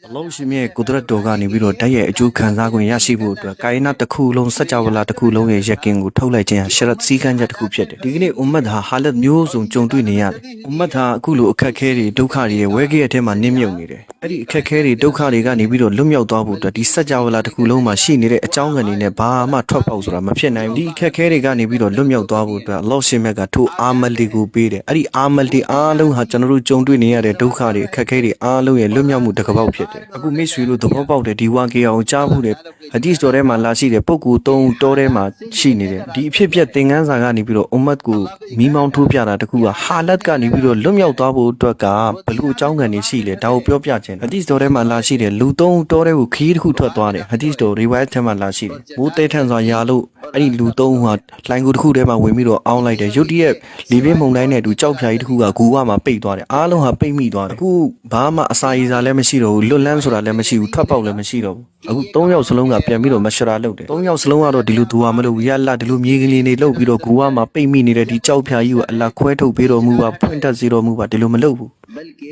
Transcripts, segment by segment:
အလုံးရှင်ရဲ့ကုဒရတ်တော်ကနေပြီးတော့တိုက်ရဲ့အကျိုးခံစား권ရရှိဖို့အတွက်ကာယနာတစ်ခုလုံးစัจ java လာတစ်ခုလုံးရဲ့ရက်ကင်ကိုထုတ်လိုက်ခြင်းဟာရှရတ်စည်းကမ်းချက်တစ်ခုဖြစ်တယ်ဒီကနေ့အွမ်မတ်ဟာဟာလတ်မျိုးစုံကြုံတွေ့နေရတယ်အွမ်မတ်ဟာအခုလိုအခက်အခဲတွေဒုက္ခတွေရဲ့ဝဲကြီးရဲ့အထက်မှာနင်းမြုပ်နေတယ်အဲ့ဒီအခက်အခဲတွေဒုက္ခတွေကနေပြီးတော့လွတ်မြောက်သွားဖို့အတွက်ဒီစัจ java လာတစ်ခုလုံးမှာရှိနေတဲ့အကြောင်းကနေနဲ့ဘာမှထွက်ပေါက်ဆိုတာမဖြစ်နိုင်ဘူးဒီအခက်အခဲတွေကနေပြီးတော့လွတ်မြောက်သွားဖို့အတွက်အလော့ရှင်မြတ်ကထိုးအာမလ်တွေကိုပေးတယ်အဲ့ဒီအာမလ်တွေအားလုံးဟာကျွန်တော်တို့ကြုံတွေ့နေရတဲ့ဒုက္ခတွေအခက်အခဲတွေအားလုံးရဲ့လွတ်မြောက်မှုတစ်ကပောက်ဖြစ်တယ်အခုမိတ်ဆွေတို့သဘောပေါက်တယ်ဒီဝါကေအောင်ကြားဖို့တဲ့ဟဒီစ်တော်ထဲမှာလာရှိတဲ့ပုဂ္ဂိုလ်၃ဦးတောထဲမှာရှိနေတယ်ဒီအဖြစ်ပြက်သင်ခန်းစာကနေပြီးတော့အွမ်မတ်ကိုမီးမောင်းထိုးပြတာတခုကဟာလတ်ကနေပြီးတော့လွတ်မြောက်သွားဖို့အတွက်ကဘလို့အကြောင်းကနေရှိလဲဒါကိုပြောပြခြင်းဟဒီစ်တော်ထဲမှာလာရှိတဲ့လူ၃ဦးတောထဲကိုခီးတစ်ခုထွက်သွားတယ်ဟဒီစ်တော်ရီဝိုင်ထဲမှာလာရှိတယ်ဘိုးတဲထန်စွာယာလို့အဲ့ဒီလူ၃ဦးဟာလိုင်ကိုတစ်ခုထဲမှာဝင်ပြီးတော့အောင်းလိုက်တယ်ရုတ်တရက်လေပြင်းမုန်တိုင်းနဲ့အတူကြောက်ဖြာကြီးတစ်ခုကဂူဝမှာပိတ်သွားတယ်အားလုံးဟာပိတ်မိသွားတယ်အခုဘာမှအစာရည်စာလည်းမရှိတော့ဘူးလွတ်လန်းဆိုတာလည်းမရှိဘူးထွက်ပေါက်လည်းမရှိတော့ဘူးအခု၃ယောက်စလုံးကပြန်ပြီးတော့မရှရာလုပ်တယ်၃ယောက်စလုံးကတော့ဒီလိုဒူဝါမလုပ်ဘူးရလာဒီလိုမြေကလေးတွေလုပ်ပြီးတော့ဂူဝမှာပိတ်မိနေတဲ့ဒီကြောက်ဖြာကြီးကိုအလခွဲထုတ်ပေးတော်မူပါဖွင့်တတ်စေတော်မူပါဒီလိုမလုပ်ဘူး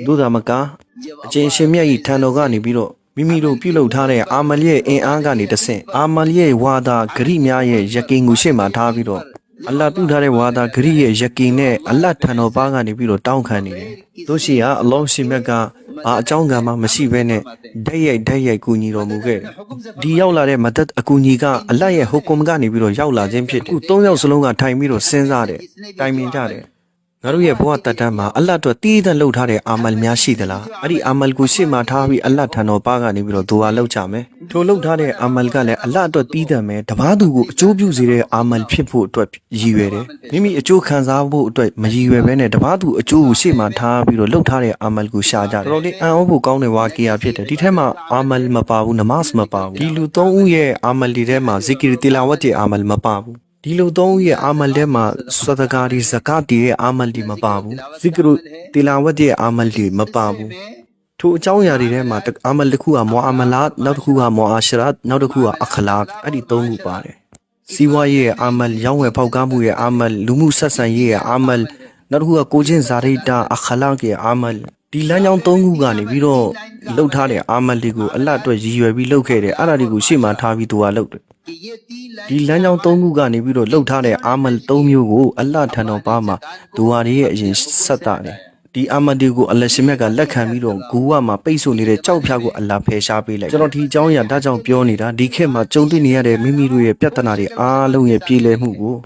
တို့သာမကအချင်းရှင်မြတ်ကြီးထံတော်ကနေပြီးတော့မိမိတို့ပြုလုပ်ထားတဲ့အာမလ်ရဲ့အင်အားကနေတဆင့်အာမလ်ရဲ့ဝါဒဂရိများရဲ့ယကင်ကိုရှေ့မှာထားပြီးတော့အလ္လာဟ်ပြုထားတဲ့ဝါဒဂရိရဲ့ယကင်နဲ့အလ္လာဟ်ထံတော်ဘာကနေပြီးတော့တောင်းခံနေတယ်တို့ရှိဟာအလောဟ်ရှင်မြတ်ကဘာအကြောင်းကမှမရှိဘဲနဲ့ဓာတ်ရိုက်ကူညီတော်မူခဲ့တယ်ဒီရောက်လာတဲ့မဒတ်အကူညီကအလ္လာဟ်ရဲ့ဟူကွမ်ကနေပြီးတော့ရောက်လာခြင်းဖြစ်ခု၃ယောက်စလုံးကထိုင်ပြီးတော့စဉ်းစားတယ်တိုင်ပင်ကြတယ်ငါတို့ရဲ့ဘဝတတ်တမ်းမှာအလ္လာဟ်အတွက်တည်တံ့လှုပ်ထားတဲ့အာမလ်များရှိသလားအဲ့ဒီအာမလ်ကိုရှေ့မှာထားပြီးအလ္လာဟ်ထံတော်ပါကနေပြီးတော့ဒူဝါလုပ်ကြမယ်ထိုလှုပ်ထားတဲ့အာမလ်ကလည်းအလ္လာဟ်အတွက်တည်တံ့မယ်တပားသူကိုအကျိုးပြုစေတဲ့အာမလ်ဖြစ်ဖို့အတွက်ရည်ရွယ်တယ်မိမိအကျိုးခံစားဖို့အတွက်မရည်ရွယ်ဘဲနဲ့တပားသူအကျိုးကိုရှေ့မှာထားပြီးတော့လှုပ်ထားတဲ့အာမလ်ကိုရှာကြတယ်တော်တော်လေးအံ့ဩဖို့ကောင်းတဲ့ဝါကီယာဖြစ်တယ်ဒီထဲမှာအာမလ်မပါဘူးနမတ်မပါဘူးဒီလူ၃ဦးရဲ့အာမလ်တွေထဲမှာဇီကီတီလာဝတ်ရဲ့အာမလ်မပါဘူးဒီလို၃ဦးရဲ့အာမလ်ထဲမှာဆဒကာဒီဇကာတ်ရဲ့အာမလ်တွေမပါဘူးဇီကရုတီလာဝတ်ရဲ့အာမလ်တွေမပါဘူးထိုအကြောင်းအရာတွေထဲမှာအာမလ်တစ်ခုကမွာအမလာတ်နောက်တစ်ခုကမွာအာရှရတ်နောက်တစ်ခုကအခလာတ်အဲ့ဒီ၃ခုပါတယ်စီဝါရဲ့အာမလ်ရောင်းဝယ်ဖောက်ကားမှုရဲ့အာမလ်လူမှုဆက်ဆံရေးရဲ့အာမလ်နောက်တစ်ခုကကိုချင်းဇာရိတာအခလာတ်ရဲ့အာမလ်ဒီလမ်းကြောင်း၃ခုကနေပြီးတော့လှုပ်ထားတဲ့အာမလ်တွေကိုအလ္လာဟ်အတွက်ရည်ရွယ်ပြီးလှုပ်ခဲ့တယ်အဲ့ဒါတွေကိုရှေ့မှာထားပြီးသူကလှုပ်တယ်ဒီလမ်းကြောင်း၃ခုကနေပြီးတော့လှုပ်ထားတဲ့အာမလ်၃မျိုးကိုအလ္လာဟ်ထံတော်ပါမှာဒူဝါတွေရဲ့အရင်ဆက်တာတယ်ဒီအာမလ်တွေကိုအလ္လာဟ်ရှင်မြတ်ကလက်ခံပြီးတော့ဂူဝမှာပိတ်ဆို့နေတဲ့ကြောက်ဖြားကိုအလ္လာဟ်ဖယ်ရှားပေးလိုက်ကျွန်တော်ဒီအကြောင်းအရာဒါကြောင့်ပြောနေတာဒီခေတ်မှာကြုံတွေ့နေရတဲ့မိမိတို့ရဲ့ပြဿနာတွေအားလုံးရဲ့ပြေလည်မှုကို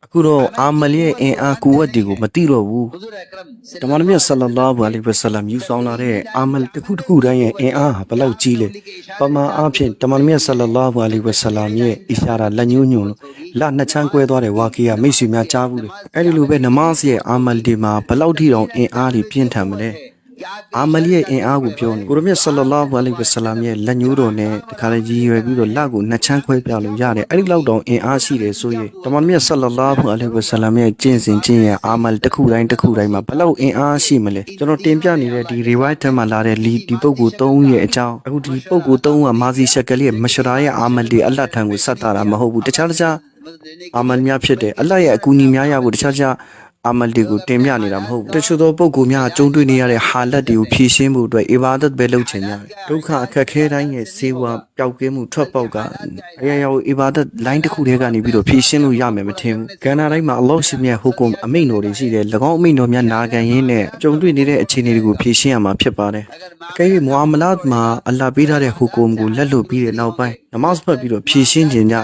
အခုတော့အာမလ်ရဲ့အင်အားကိုဝတ်တွေကိုမသိတော့ဘူးတမန်တော်မြတ်ဆလလာဟူအလိုင်ဝါဆလမ်ယူဆောင်လာတဲ့အာမလ်တစ်ခုတစ်ခုတိုင်းရဲ့အင်အားဟာဘယ်လောက်ကြီးလဲပမာအားဖြင့်တမန်တော်မြတ်ဆလလာဟူအလိုင်ဝါဆလမ်ရဲ့အီရှာရာလက်ညှိုးညွှန်လို့လက်နှစ်ချမ်းကွဲသွားတဲ့ဝါကီယာမိတ်ဆွေများကြားဘူးလေအဲ့ဒီလိုပဲနမတ်ရဲ့အာမလ်ဒီမှာဘယ်လောက်ထိတောင်အင်အားတွေပြင်းထန်မလဲအာမလ်ရဲ့အင်အားကိုပြောနေကိုရမြတ်ဆလလာဟူအလိုင်ဝါဆလမ်ရဲ့လက်ညှိုးတော်နဲ့တခါလေရည်ရွယ်ပြီးတော့လက်ကိုနှစ်ချမ်းခွဲပြလို့ရတယ်အဲ့ဒီလောက်တောင်အင်အားရှိတယ်ဆိုရင်တမန်တော်မြတ်ဆလလာဟူအလိုင်ဝါဆလမ်ရဲ့ကျင့်စဉ်ကျင့်ရဲ့အာမလ်တစ်ခုတိုင်းမှာဘယ်လောက်အင်အားရှိမလဲကျွန်တော်တင်ပြနေတဲ့ဒီ revive ထဲမှာလာတဲ့ဒီပုဂ္ဂိုလ်၃ဦးရဲ့အကြောင်းအခုဒီပုဂ္ဂိုလ်၃ဦးကမာဇီရှက်ကလေးရဲ့မရှရာရဲ့အာမလ်တွေအလ္လာဟ်ထံကိုဆက်တာမဟုတ်ဘူးတခြားအာမလ်များဖြစ်တယ်အလ္လာဟ်ရဲ့အကူအညီများရဖို့တခြားအာမလ်တွေကိုတင်ပြနေတာမဟုတ်ဘူးတချို့သောပုဂ္ဂိုလ်များကြုံတွေ့နေရတဲ့ဟာလတ်တွေကိုဖြည့်ရှင်းဖို့အတွက်အီဘာဒတ်ပဲလုပ်ချင်ကြတယ်ဒုက္ခအခက်ခဲတိုင်းရဲ့စေဝါပျောက်ကင်းမှုထွက်ပေါက်ကအရာရာအီဘာဒတ်လိုင်းတစ်ခုတည်းကနေပြီးတော့ဖြည့်ရှင်းလို့ရမယ်မထင်ဘူးကဏ္ဍတိုင်းမှာအလောဟ်ရှင်ရဲ့ဟူကွမ်အမိန့်တော်တွေရှိတယ်၎င်းအမိန့်တော်များနာခံရင်းနဲ့ကြုံတွေ့နေတဲ့အခြေအနေတွေကိုဖြည့်ရှင်းရမှာဖြစ်ပါတယ်အကယ်၍မွာမလာတ်မှာအလ္လာဟ်ပေးထားတဲ့ဟူကွမ်ကိုလက်လွတ်ပြီးတဲ့နောက်ပိုင်းနမတ်ဖတ်ပြီးတော့ဖြည့်ရှင်းခြင်းကြတယ်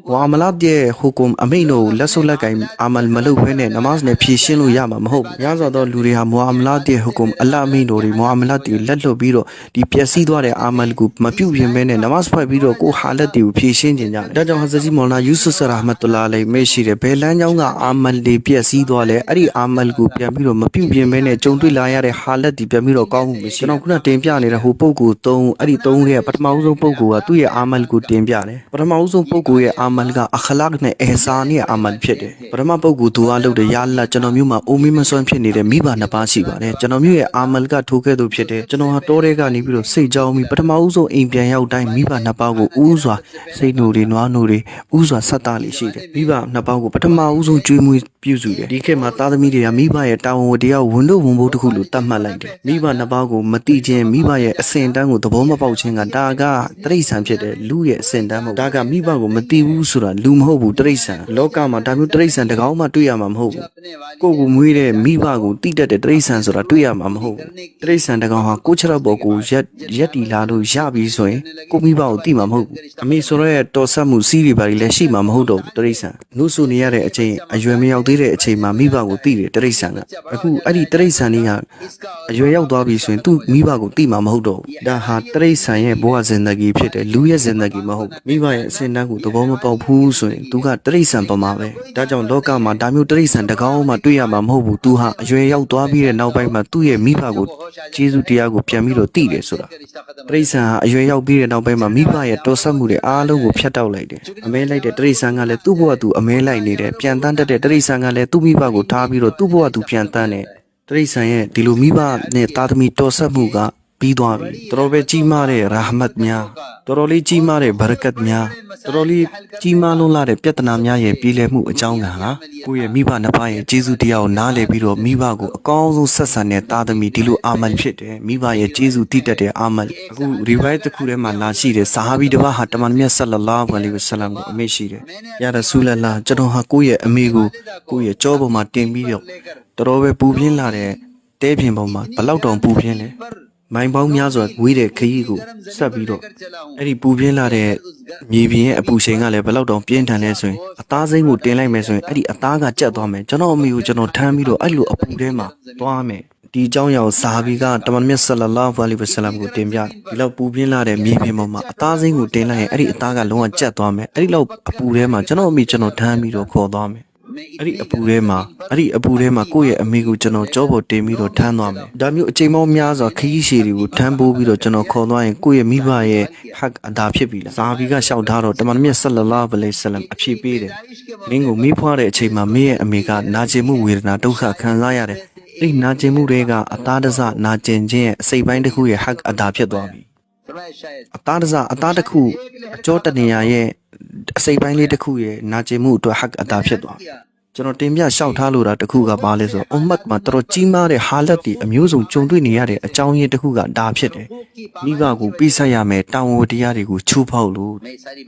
မွာမလာတ်ရဲ့ဟူကွမ်အမိန့်တော်ကိုလက်ဆုပ်လက်ကင်အာမလ်မလုပ်ဘဲနဲ့နမတ်နဲ့ဖြည့်ရှင်းလို့ရမှာမဟုတ်ဘူး။များစွာသောလူတွေဟာမွာအမလာတဲ့ဟူကွမ်အလ္လာဟ်အမိန့်တော်တွေမွာအမလာတွေလက်လွတ်ပြီးတော့ဒီပျက်စီးသွားတဲ့အာမလ်ကိုမပြုတ်ပြင်ဘဲနဲ့နမတ်ဖတ်ပြီးတော့ကိုဟာလတ်တွေကိုဖြည့်ရှင်းခြင်းကြတယ်။ဒါကြောင့်ဟဇရတ်မော်လာယူဆုဆရာမတ်တူလာအလိုင်မေရှိတယ်ဘယ်လမ်းကြောင်းကအာမလ်တွေပျက်စီးသွားလဲအဲ့ဒီအာမလ်ကိုပြန်ပြီးတော့မပြုတ်ပြင်ဘဲနဲ့ကြုံတွေ့လာရတဲ့ဟာလတ်တွေပြန်ပြီးတော့ကောင်းမှုမရှိကျွန်တော်ခုနတင်ပြနေတဲ့ဟိုပုဂ္ဂိုလ်၃အဲ့ဒီ၃ရဲ့ပထမဆုံးပုဂ္ဂိုလ်ကသူ့ရဲ့အာမလ် မလ်ကိုတင်ပြတယ်ပထမဦးဆုံးပုဂ္ဂိုလ်ရဲ့အာမလ်ကအခလာကနဲ့အဟ်ဆာနီရဲ့အာမလ်ဖြစ်တယ်ပထမပုဂ္ဂိုလ်သူအားလုပ်တဲ့ယာအလ္လာကျွန်တော်မျိုးမှာအိုမီမဆွမ်းဖြစ်နေတဲ့မိဘနှစ်ပါးရှိပါတယ်ကျွန်တော်မျိုးရဲ့အာမလ်ကထိုးခဲ့သူဖြစ်တယ်ကျွန်တော်ဟာတောထဲကနေပြီးတော့စိတ်ကြောင်းပြီးပထမဦးဆုံးအိမ်ပြန်ရောက်တိုင်းမိဘနှစ်ပါးကိုဥစွာစိတ်နှိုတွေနွားနှိုတွေဥစွာဆက်သားလေးရှိတယ်မိဘနှစ်ပါးကိုပထမဦးဆုံးကျွေးမွေးပြုစုတယ်ဒီခေတ်မှာသားသမီးတွေကမိဘရဲ့တာဝန်ဝတ္တရားဝန်တို့ဝန်ဘိုးတစ်ခုလိုတတ်မှတ်လိုက်တယ်မိဘနှစ်ပါးကိုမတိခြင်းမိဘရဲ့အစဉ်တန်းကိုသဘောမပေါက်ခြင်းကဒါကတိရစ္ဆာန်ဖြစ်တယ်လူရဲ့အစဉ်တန်းမဟုတ်ဒါကမိဘကိုမတိဘူးဆိုတာလူမဟုတ်ဘူးတိရစ္ဆာန်လောကမှာဒါမျိုးတိရစ္ဆာန်တကောင်မှတွေ့ရမှာမဟုတ်ဘူးကိုယ့်ကိုမွေးတဲ့မိဘကိုတိတတ်တဲ့တိရစ္ဆာန်ဆိုတာတွေ့ရမှာမဟုတ်ဘူးတိရစ္ဆာန်တကောင်ဟာကိုယ့်ခြေထောက်ပေါ်ကိုရက်တီလာလို့ရပြီဆိုရင်ကိုမိဘကိုတိမှာမဟုတ်ဘူးအမေဆိုရဲတော်ဆက်မှုစီးတွေပါလည်းရှိမှာမဟုတ်တော့ဘူးတိရစ္ဆာန်နှုတ်ဆိုနေရတဲ့အချိန်အရွယ်မရောက်သေးတဲ့အချိန်မှာမိဘကိုတိတယ်တိရစ္ဆာန်ကအခုအဲ့ဒီတိရစ္ဆာန်ကြီးကအရွယ်ရောက်သွားပြီဆိုရင်သူ့မိဘကိုတိမှာမဟုတ်တော့ဘူးဒါဟာတိရစ္ဆာန်ရဲ့ဘဝဇင်ဒဂီဖြစ်တယ်လူရဲ့ဇင်ဒဂီမဟုတ်မိဘရဲ့အစဉ်တန်းကိုသဘောမပေါက်ဘူးဆိုရင်သူကတိရစ္ဆာန်ပမာပဲဒါကြောင့်လောကမှာဒါမျိုးတိရစ္ဆာန်တကောင်မှတွေ့ရမှာမဟုတ်ဘူးသူဟာအရွယ်ရောက်သွားပြီးတဲ့နောက်ပိုင်းမှာသူ့ရဲ့မိဘကိုကျေးဇူးတရားကိုပြန်ပြီးတော့တိတယ်ဆိုတာတိရစ္ဆာန်ဟာအရွယ်ရောက်ပြီးတဲ့နောက်ပိုင်းမှာမိဘရဲ့တော်ဆက်မှုတွေအားလုံးကိုဖျက်တောက်လိုက်တယ်အမဲလိုက်တဲ့တိရစ္ဆာန်ကလည်းသူ့ဘဝသူအမဲလိုက်နေတယ်ပြန်တန်းတတ်တဲ့တိရစ္ဆာန်ကလည်းသူ့မိဘကိုထားပြီးတော့သူ့ဘဝသူပြန်တန်းတယ်တိရစ္ဆာန်ရဲ့ဒီလိုမိဘနဲ့သားသမီးတော်ဆက်မှုကပြီးသွားပြီတော်တော်ပဲကြီးမားတဲ့ရာဟမတ်များတော်တော်လေးကြီးမားတဲ့ဘာရကတ်များတော်တော်လေးကြီးမားလွန်းလာတဲ့ပြဿနာများရဲ့ပြည်လည်မှုအကြောင်းကဟာကိုယ့်ရဲ့မိဘနှစ်ပါးရဲ့ကျေးဇူးတရားကိုနားလည်ပြီးတော့မိဘကိုအကောင်းဆုံးဆက်ဆံတဲ့သားသမီးဒီလိုအာမန်ဖြစ်တယ်မိဘရဲ့ကျေးဇူးတည်တတ်တဲ့အာမန်အခုရီဝိုင်းတစ်ခုထဲမှာလာရှိတဲ့ဆာဟာဘီတစ်ပါးဟာတမန်မြတ်ဆလလာဟူအလိုင်ဝါဆလမ်ကိုအမိန့်ရှိတယ်ယာရဆူလလာကျွန်တော်ဟာကိုယ့်ရဲ့အမေကိုကိုယ့်ရဲ့ကြောပေါ်မှာတင်ပြီးတော့တော်တော်ပဲပူပြင်းလာတဲ့တဲပြင်ပေါ်မှာဘလောက်တောင်ပူပြင်းလဲမိုင်ပေါင်းများစွာဝေးတဲ့ခရီးကိုဆက်ပြီးတော့အဲ့ဒီပူပြင်းလာတဲ့မြေပြင်ရဲ့အပူချိန်ကလည်းဘယ်လောက်တောင်ပြင်းထန်လဲဆိုရင်အသားစိမ်းကိုတင်လိုက်မယ်ဆိုရင်အဲ့ဒီအသားကကြက်သွားမယ်ကျွန်တော်အမေကိုကျွန်တော်ထမ်းပြီးတော့အဲ့လိုအပူထဲမှာသွားမယ်ဒီအကြောင်းအရာကိုဆာဟာဘီကတမန်မြတ်ဆလလာဟူအလိုင်ဝါဆလမ်ကိုတင်ပြဒီလောက်ပူပြင်းလာတဲ့မြေပြင်ပေါ်မှာအသားစိမ်းကိုတင်လိုက်ရင်အဲ့ဒီအသားကလုံးဝကြက်သွားမယ်အဲ့ဒီလောက်အပူထဲမှာကျွန်တော်အမေကျွန်တော်ထမ်းပြီးတော့ခေါ်သွားမယ်အဲ့ဒီအပူထဲမှာကိုယ့်ရဲ့အမေကိုကျွန်တော်ကြောပေါ်တင်ပြီးတော့ထမ်းသွားမယ်ဒါမျိုးအချိန်ပေါင်းများစွာခရီးရှည်တွေကိုထမ်းပိုးပြီးတော့ကျွန်တော်ခေါ်သွားရင်ကိုယ့်ရဲ့မိဘရဲ့ဟက်အဒါဖြစ်ပြီလားဇာဘီကရှောက်ထားတော့တမန်မြတ်ဆလလာဟူအလိုင်ဝါဆလမ်အဖြစ်ပေးတယ်မင်းကိုမိဖွားတဲ့အချိန်မှာမင်းရဲ့အမေကနာကျင်မှုဝေဒနာဒုက္ခခံစားရတယ်အဲ့ဒီနာကျင်မှုတွေကအသားတစနာကျင်ခြင်းရဲ့အစိတ်ပိုင်းတစ်ခုရဲ့ဟက်အဒါဖြစ်သွားပြီအသားတစ်ခုအကျောတနေရရဲ့အစိတ်ပိုင်းလေးတစ်ခုရဲ့နာကျင်မှုအတွက်ဟက်အဒါဖြစ်သွားပြီကျွန်တော်တင်ပြလျှောက်ထားလို့တာတစ်ခုကဘာလဲဆိုတော့အွမ်မတ်မှာတော်တော်ကြီးမားတဲ့ဟာလတ်တွေအမျိုးစုံကြုံတွေ့နေရတဲ့အကြောင်းရင်းတစ်ခုကဒါဖြစ်တယ်မိဘကိုပြဆက်ရမယ်တာဝန်တရားတွေကိုချိုးဖောက်လို့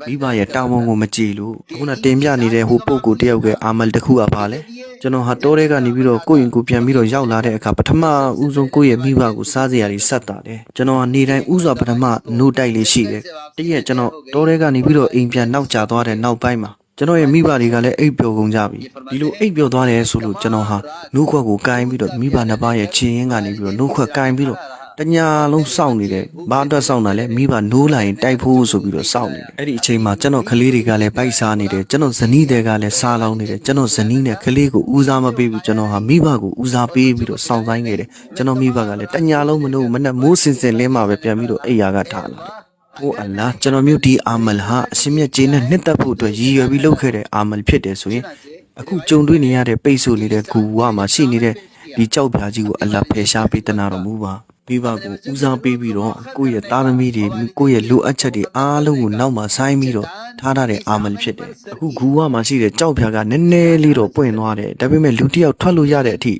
မိဘရဲ့တာဝန်ကိုမကြည်လို့ခုနတင်ပြနေတဲ့ဟိုပုဂ္ဂိုလ်တယောက်ရဲ့အာမလ်တစ်ခုကဘာလဲကျွန်တော်ဟာတောထဲကနေပြီးတော့ကိုယ့်ရင်ကိုပြန်ပြီးတော့ရောက်လာတဲ့အခါပထမဦးဆုံးကိုယ့်ရဲ့မိဘကိုစားစရာတွေဆက်တာတယ်ကျွန်တော်ကနေတိုင်းဥစွာပထမနိုးတိုက်လေးရှိတယ်တရက်ကျွန်တော်တောထဲကနေပြီးတော့အိမ်ပြန်နောက်ကျသွားတဲ့နောက်ပိုင်းမှာကျွန်တော်ရဲ့မိဘတွေကလည်းအိပ်ပျော်ကုန်ကြပြီဒီလိုအိပ်ပျော်သွားတယ်ဆိုလို့ကျွန်တော်ဟာနှုတ်ခွက်ကိုကိုင်းပြီးတော့မိဘနှစ်ပါးရဲ့ခြေရင်းကနေပြီးတော့နှုတ်ခွက်ကိုင်းပြီးတော့တညာလုံးစောင့်နေတယ်ဘာအတွက်စောင့်တာလဲမိဘနိုးလာရင်တိုက်ဖို့ဆိုပြီးတော့စောင့်နေတယ်အဲ့ဒီအချိန်မှာကျွန်တော်ကလေးတွေကလည်းပိုက်စားနေတယ်ကျွန်တော်ဇနီးတွေကလည်းစားလောင်းနေတယ်ကျွန်တော်ဇနီးနဲ့ကလေးကိုဦးစားမပေးဘူးကျွန်တော်ဟာမိဘကိုဦးစားပေးပြီးတော့စောင့်ဆိုင်နေတယ်ကျွန်တော်မိဘကလည်းတညာလုံးမနိုးမနဲ့မိုးစင်စင်လင်းမှပဲပြန်ပြီးတော့အိယာကထားလာတယ်ဟိုအလာကျွန်တော်မျိုးဒီအာမလ်ဟာအရှင်မြတ်ကျေးနဲ့နှစ်သက်ဖို့အတွက်ရည်ရွယ်ပြီးလုပ်ခဲ့တဲ့အာမလ်ဖြစ်တယ်ဆိုရင်အခုကြုံတွေ့နေရတဲ့ပိတ်ဆို့နေတဲ့ဂူဝါမှာရှိနေတဲ့ဒီကြောက်ပြားကြီးကိုအလ္လာဟ်ဖယ်ရှားပေးတနာတော်မူပါမိဘကိုဦးစားပေးပြီးတော့ကိုယ့်ရဲ့သားသမီးတွေကိုယ့်ရဲ့လိုအပ်ချက်တွေအားလုံးကိုနောက်မှဆိုင်းပြီးတော့ထားတဲ့အာမလ်ဖြစ်တယ်အခုဂူဝါမှာရှိတဲ့ကြောက်ပြားကနည်းနည်းလေးတော့ပွင့်သွားတယ်ဒါပေမဲ့လူတစ်ယောက်ထွက်လို့ရတဲ့အထိ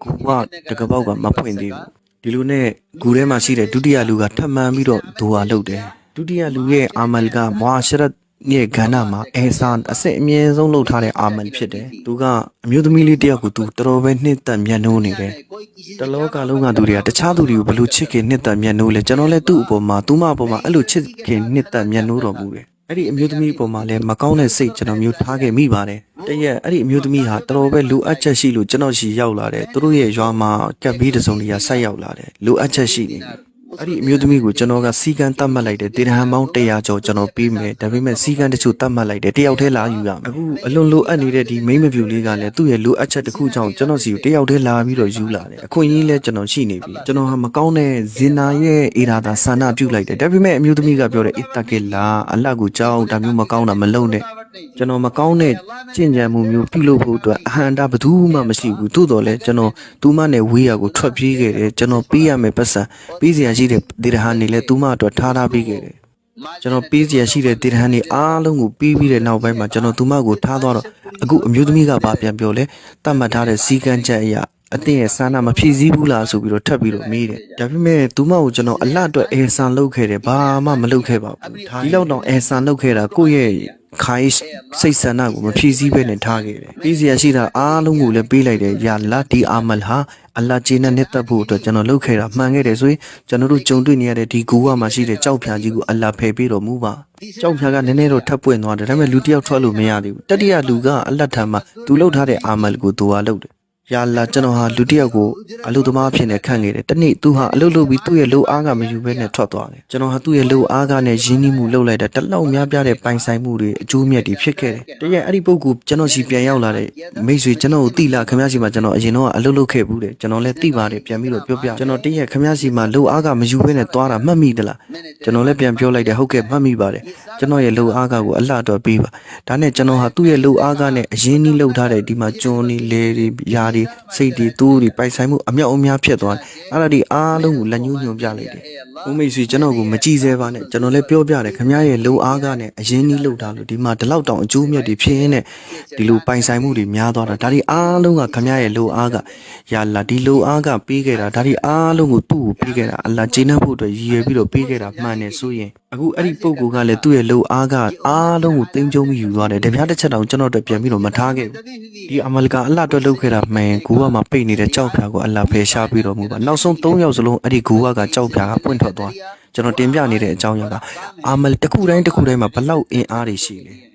ဂူဝါတကပေါက်ကမပွင့်သေးဘူးဒီလိုနဲ့ဂူထဲမှာရှိတဲ့ဒုတိယလူကထပ်မံပြီးတော့ဒူဝါလုပ်တယ်ဒုတိယလူရဲ့အာမလ်ကမွာရှရတ်ရဲ့ကဏ္ဍမှာအဟ်ဆန်အစစ်အမြဲဆုံးလုပ်ထားတဲ့အာမလ်ဖြစ်တယ်သူကအမျိုးသမီးလေးတယောက်ကိုသူတော်တော်ပဲနှစ်သက်မျက်နှိုးနေတယ်တလောကလုံးကသူတွေကတခြားသူတွေကိုဘလို့ချစ်ခင်နှစ်သက်မျက်နှိုးလဲကျွန်တော်လည်းသူ့အပေါ်မှာသူ့မအပေါ်မှာအဲ့လိုချစ်ခင်နှစ်သက်မျက်နှိုးတော်မူတယ်အဲ့ဒီအမျိုးသမီးပေါ်မှာလည်းမကောင်းတဲ့စိတ်ကျွန်တော်မျိုးထားခဲ့မိပါတယ်တရက်အဲ့ဒီအမျိုးသမီးဟာတော်တော်ပဲလိုအပ်ချက်ရှိလို့ကျွန်တော်ရှိရောက်လာတယ်သူတို့ရဲ့ရွာမှာကပ်ပြီးတစုံတရာဆက်ရောက်လာတယ်လိုအပ်ချက်ရှိနေပြီ အဲ့ဒီအမျိုးသမီးကိုကျွန်တော်ကစီကံတတ်မှတ်လိုက်တယ်တေရဟန်ပေါင်း100ကျော်ကျွန်တော်ပေးမယ်ဒါပေမဲ့စီကံတချို့တတ်မှတ်လိုက်တယ်တယောက်တည်းလာယူရမယ်အခုအလွန်လိုအပ်နေတဲ့ဒီမိမပြူလေးကလည်းသူ့ရဲ့လိုအပ်ချက်တစ်ခုကြောင့်ကျွန်တော်စီကိုတယောက်တည်းလာပြီးတော့ယူလာတယ်အခွင့်အရေးလည်းကျွန်တော်ရှိနေပြီကျွန်တော်ဟာမကောင်းတဲ့ဇင်နာရဲ့အေရာသာဆန္ဒပြုတ်လိုက်တယ်ဒါပေမဲ့အမျိုးသမီးကပြောတယ်အစ်တကေလာအလတ်ကိုကြောက်ဒါမျိုးမကောင်းတာမလုပ်နဲ့ကျွန်တော်မကောင်းတဲ့ကြင်ကြံမှုမျိုးပြုလုပ်ဖို့အတွက်အဟန္တာဘယ်သူမှမရှိဘူးသို့တော်လည်းကျွန်တော်သူမနဲ့ဝေးရကိုထွက်ပြေးခဲ့တယ်ကျွန်တော်ပေးရမယ်ပတ်စံပေးစရာရှိတဲ့ဒေရဟန်နေလဲသူမအတွက်ထားပေးခဲ့တယ်ကျွန်တော်ပေးစရာရှိတဲ့ဒေရဟန်နေအားလုံးကိုပေးပြီးတဲ့နောက်ပိုင်းမှာကျွန်တော်သူမကိုထားသွားတော့အခုအမျိုးသမီးကဘာပြန်ပြောလဲတတ်မှတ်ထားတဲ့စီကံချက်အရာအတင်းရဲ့ဆန္ဒမဖြည့်ဆည်းဘူးလားဆိုပြီးတော့ထပ်ပြီးတော့မေးတယ်ဒါပေမဲ့သူမကိုကျွန်တော်အလှအတွက်အဲဆန်လုပ်ခဲ့တယ်ဘာမှမလုပ်ခဲ့ပါဘူးဒီလောက်တော့အဲဆန်လုပ်ခဲ့တာကိုယ့်ရဲ့ခိုင်းစိတ်ဆန္ဒကိုမဖြည့်ဆည်းဘဲနဲ့ထားခဲ့တယ်ပေးစရာရှိတာအားလုံးကိုလည်းပေးလိုက်တယ်ယာလာဒီအာမလ်ဟာအလ္လာဂျေနဲ့တက်ဖို့အတွက်ကျွန်တော်လုပ်ခဲ့တာမှန်ခဲ့တယ်ဆိုရင်ကျွန်တော်တို့ကြုံတွေ့နေရတဲ့ဒီဂူဝါမှာရှိတဲ့ကြောက်ဖြာကြီးကိုအလ္လာဖယ်ပေးတော်မူပါကြောက်ဖြာကနည်းနည်းတော့ထပ်ပွင့်သွားတယ်ဒါပေမဲ့လူတစ်ယောက်ထွက်လို့မရသေးဘူးတတိယလူကအလ္လာထံမှာသူလုပ်ထားတဲ့အာမလ်ကိုသူဟာလုပ်တယ်ယာလာကျွန်တော်ဟာလူတစ်ယောက်ကိုအလုပ်သမားဖြစ်နေခန့်ခဲ့တယ်တနေ့သူဟာအလုပ်လုပ်ပြီးသူ့ရဲ့လုပ်အားကမယူဘဲနဲ့ထွက်သွားတယ်ကျွန်တော်ဟာသူ့ရဲ့လုပ်အားကနဲ့ရင်းနှီးမှုလုပ်လိုက်တဲ့တလောက်များပြားတဲ့ပိုင်ဆိုင်မှုတွေအကျိုးမြတ်တွေဖြစ်ခဲ့တယ်တကယ်အဲ့ဒီပုဂ္ဂိုလ်ကျွန်တော်စီပြန်ရောက်လာတဲ့မိတ်ဆွေကျွန်တော်ကိုတိလာခမရစီမှာကျွန်တော်အရင်တော့အလုပ်လုပ်ခဲ့ဘူးတယ်ကျွန်တော်လည်းတိပါတယ်ပြန်ပြီးတော့ပြောပြကျွန်တော်တကယ်ခမရစီမှာလုပ်အားကမယူဘဲနဲ့သွားတာမှတ်မိသလားကျွန်တော်လည်းပြန်ပြောလိုက်တယ်ဟုတ်ကဲ့မှတ်မိပါတယ်ကျွန်တော်ရဲ့လုပ်အားကကိုအလှတော့ပေးပါဒါနဲ့ကျွန်တော်ဟာသူ့ရဲ့လုပ်အားကနဲ့အရင်နှီးလုပ်ထားတဲ့ဒီမှာကျွန်းနေလေတွေယာတွေစိတ်တွေတိုးတွေပိုက်ဆိုင်မှုအမြောက်အများဖြစ်သွားတယ်အဲ့ဒါဒီအားလုံးကိုလက်ညှိုးညွှန်ပြလိုက်တယ်ဦးမိတ်ဆွေကျွန်တော်ကိုမကြည့်စဲပါနဲ့ကျွန်တော်လည်းပြောပြတယ်ခင်ဗျားရဲ့လုပ်အားကနဲ့အရင်နှီးလုပ်ထားလို့ဒီမှာဒီလောက်တောင်အကျိုးမြတ်တွေဖြစ်ရင်းနဲ့ဒီလိုပိုင်ဆိုင်မှုတွေများသွားတာဒါဒီအားလုံးကခင်ဗျားရဲ့လုပ်အားကယာလာဒီလုပ်အားကပေးခဲ့တာဒါဒီအားလုံးကိုသူ့ကိုပေးခဲ့တာအလ္လာဂျေနတ်ဖို့အတွက်ရည်ရွယ်ပြီးတော့ပေးခဲ့တာမှန်တယ်ဆိုရင်အခုအဲ့ဒီပုံကလည်းသူ့ရဲ့လုပ်အားကအားလုံးကိုတင်းကျုံပြီးယူသွားတယ်တပြားတစ်ချက်တောင်ကျွန်တော်တို့ပြန်ပြီးတော့မထားခဲ့ဘူးဒီအမလကအလ္လာအတွက်လုပ်ခဲ့တာမှန်ကူကမှပိတ်နေတဲ့ကြောက်ဖြာကိုအလ္လာဖယ်ရှားပြီးတော်မူပါနောက်ဆုံး3ယောက်စလုံးအဲ့ဒီကူကကြောက်ဖြာကပွင့်ထွက်သွားကျွန်တော်တင်ပြနေတဲ့အကြောင်းအရာကအာမလ်တစ်ခုတိုင်းမှာဘလောက်အင်အားတွေရှိလဲ